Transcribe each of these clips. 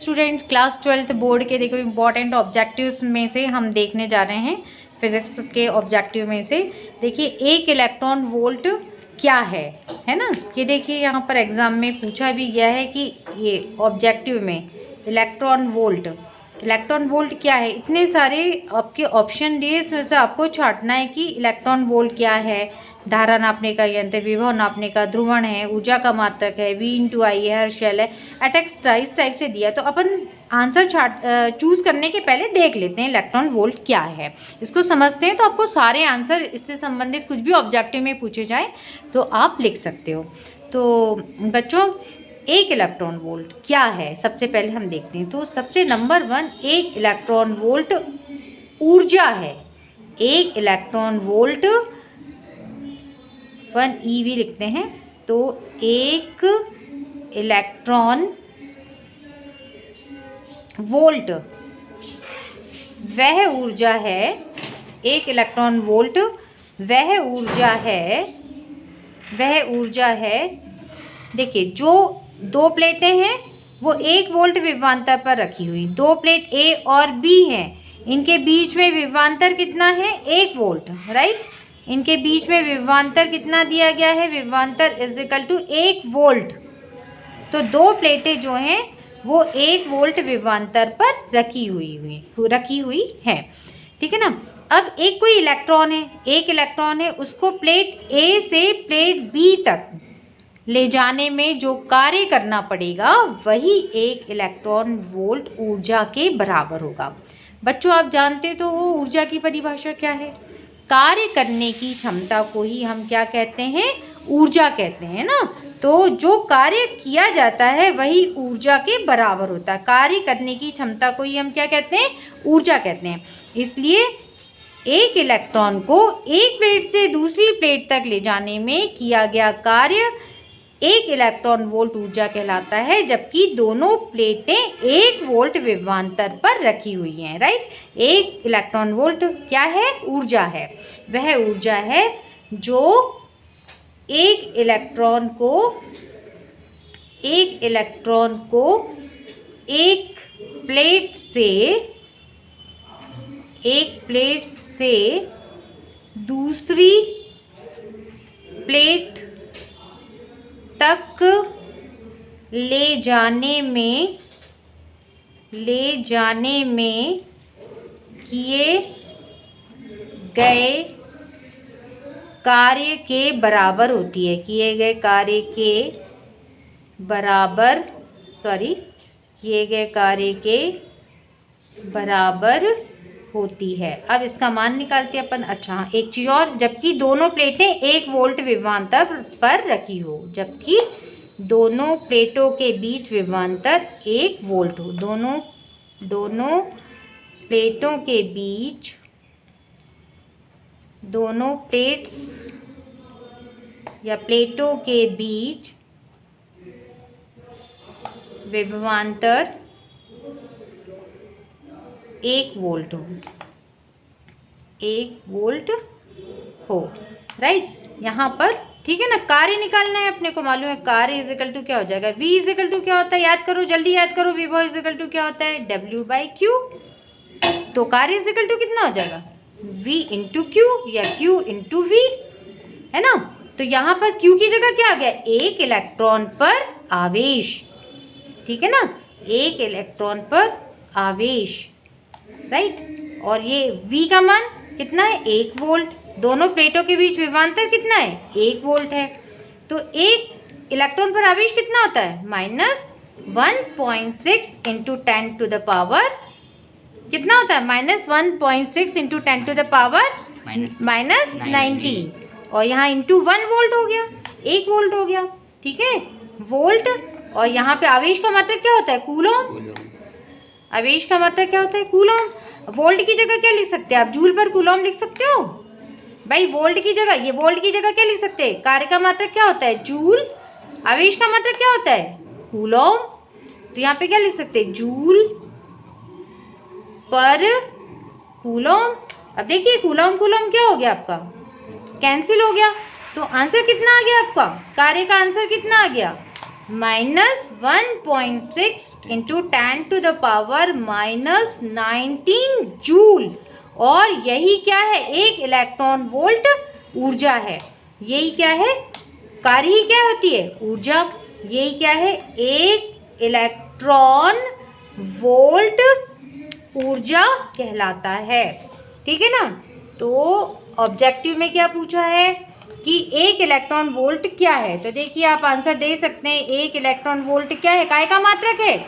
Student class 12th board के देखो important objectives में से हम देखने जा रहे हैं फिजिक्स के ऑब्जेक्टिव में से। देखिए एक इलेक्ट्रॉन वोल्ट क्या है ना। ये देखिए यहाँ पर एग्जाम में पूछा भी गया है कि ये ऑब्जेक्टिव में इलेक्ट्रॉन वोल्ट क्या है। इतने सारे आपके ऑप्शन दिए, इसमें से आपको छांटना है कि इलेक्ट्रॉन वोल्ट क्या है। धारा नापने का यंत्र, विभव नापने का, ध्रुवण है, ऊर्जा का मात्रक है, V/I है, हर्शल है, एटक्स्ट्रा इस टाइप से दिया। तो अपन आंसर चूज करने के पहले देख लेते हैं इलेक्ट्रॉन वोल्ट क्या है, इसको समझते हैं। तो आपको सारे आंसर इससे संबंधित कुछ भी ऑब्जेक्टिव में पूछे जाए तो आप लिख सकते हो। तो बच्चों एक इलेक्ट्रॉन वोल्ट क्या है सबसे पहले हम देखते हैं। तो सबसे नंबर 1 एक इलेक्ट्रॉन वोल्ट ऊर्जा है। एक इलेक्ट्रॉन वोल्ट 1 EV लिखते हैं। तो एक इलेक्ट्रॉन वोल्ट वह ऊर्जा है। एक इलेक्ट्रॉन वोल्ट वह ऊर्जा है। देखिए जो दो प्लेटें हैं वो 1 वोल्ट विभवांतर पर रखी हुई, दो प्लेट A और B हैं, इनके बीच में विभवांतर कितना है 1 वोल्ट, राइट। इनके बीच में विभवांतर कितना दिया गया है, विभवांतर = 1 वोल्ट। तो दो प्लेटें जो हैं वो 1 वोल्ट विभवांतर पर रखी हुई है, ठीक है ना। अब एक कोई इलेक्ट्रॉन है, एक इलेक्ट्रॉन है, उसको प्लेट A से प्लेट B तक ले जाने में जो कार्य करना पड़ेगा वही 1 इलेक्ट्रॉन वोल्ट ऊर्जा के बराबर होगा। बच्चों आप जानते तो वो ऊर्जा की परिभाषा क्या है, कार्य करने की क्षमता को ही हम क्या कहते हैं, ऊर्जा कहते हैं ना। तो जो कार्य किया जाता है वही ऊर्जा के बराबर होता है। कार्य करने की क्षमता को ही हम क्या कहते हैं, ऊर्जा कहते हैं। इसलिए एक इलेक्ट्रॉन को एक प्लेट से दूसरी प्लेट तक ले जाने में किया गया कार्य 1 इलेक्ट्रॉन वोल्ट ऊर्जा कहलाता है, जबकि दोनों प्लेटें 1 वोल्ट विभवांतर पर रखी हुई हैं, राइट। 1 इलेक्ट्रॉन वोल्ट क्या है, ऊर्जा है। वह ऊर्जा है जो एक इलेक्ट्रॉन को एक प्लेट से दूसरी प्लेट तक ले जाने में किए गए कार्य के बराबर होती है। किए गए कार्य के बराबर होती है। अब इसका मान निकालते हैं अपन। अच्छा एक चीज़ और, जबकि दोनों प्लेटें 1 वोल्ट विभवांतर पर रखी हो, जबकि दोनों प्लेटों के बीच विभवांतर 1 वोल्ट हो। दोनों प्लेटों के बीच, दोनों प्लेट्स या प्लेटों के बीच विभवांतर 1 वोल्ट हो, राइट। यहाँ पर ठीक है ना। कार्य निकालना है अपने को, मालूम है कार्य = क्या हो जाएगा, V क्या होता है, याद करो, जल्दी याद करो। विभव क्या होता है, W/Q। तो कार्य कितना हो जाएगा, V/Q या Q/V, है ना। तो यहाँ पर Q की जगह क्या आ गया, 1 इलेक्ट्रॉन पर आवेश, ठीक है ना, 1 इलेक्ट्रॉन पर आवेश, राइट। और ये V का मान कितना है, 1 वोल्ट। दोनों प्लेटों के बीच विभवांतर कितना है, 1 वोल्ट है। तो 1 इलेक्ट्रॉन पर आवेश कितना होता है, -1.6 × 10⁻, कितना होता है, -1.6 × 10⁻⁻⁹ और यहाँ × 1 वोल्ट हो गया, 1 वोल्ट हो गया, ठीक है, वोल्ट। और यहाँ पे आवेश का मात्रक क्या होता है, कूलम। आवेश का मात्रक क्या होता है, कूलम। वोल्ट की जगह क्या लिख सकते हैं आप, जूल पर कूलम लिख सकते हो भाई। वोल्ट की जगह, ये वोल्ट की जगह क्या लिख सकते हैं, कार्य का मात्रक क्या होता है, जूल। आवेश का मात्रक क्या होता है, कूलम। तो यहाँ पे क्या लिख सकते हैं, जूल पर कूलम। अब देखिए कूलम क्या हो गया आपका, कैंसिल हो गया। तो आंसर कितना आ गया आपका, कार्य का आंसर कितना आ गया, -1.6 इंटू 10⁻⁻19 जूल। और यही क्या है, 1 इलेक्ट्रॉन वोल्ट ऊर्जा है। यही क्या है, कार्य ही क्या होती है, ऊर्जा। यही क्या है, 1 इलेक्ट्रॉन वोल्ट ऊर्जा कहलाता है। ठीक है ना। तो ऑब्जेक्टिव में क्या पूछा है कि 1 इलेक्ट्रॉन वोल्ट क्या है। तो देखिए आप आंसर दे सकते हैं, 1 इलेक्ट्रॉन वोल्ट क्या है, काय का मात्रक है,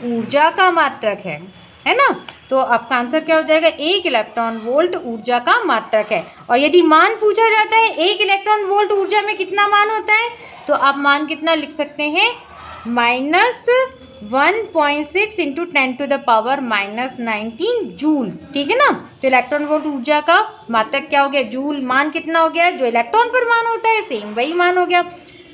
ऊर्जा का मात्रक है ना। तो आपका आंसर क्या हो जाएगा, 1 इलेक्ट्रॉन वोल्ट ऊर्जा का मात्रक है। और यदि मान पूछा जाता है 1 इलेक्ट्रॉन वोल्ट ऊर्जा में कितना मान होता है, तो आप मान कितना लिख सकते हैं, -1.6 इंटू 10⁻⁻19 जूल। ठीक है ना। तो इलेक्ट्रॉन वोल्ट ऊर्जा का मात्रक क्या हो गया, जूल। मान कितना हो गया, जो इलेक्ट्रॉन पर मान होता है सेम वही मान हो गया।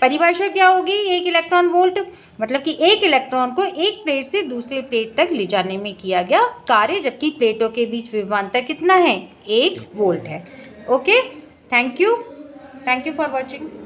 परिभाषा क्या होगी, 1 इलेक्ट्रॉन वोल्ट मतलब कि 1 इलेक्ट्रॉन को एक प्लेट से दूसरे प्लेट तक ले जाने में किया गया कार्य, जबकि प्लेटों के बीच विभवांतर कितना है, 1 वोल्ट है। Okay, thank you for watching.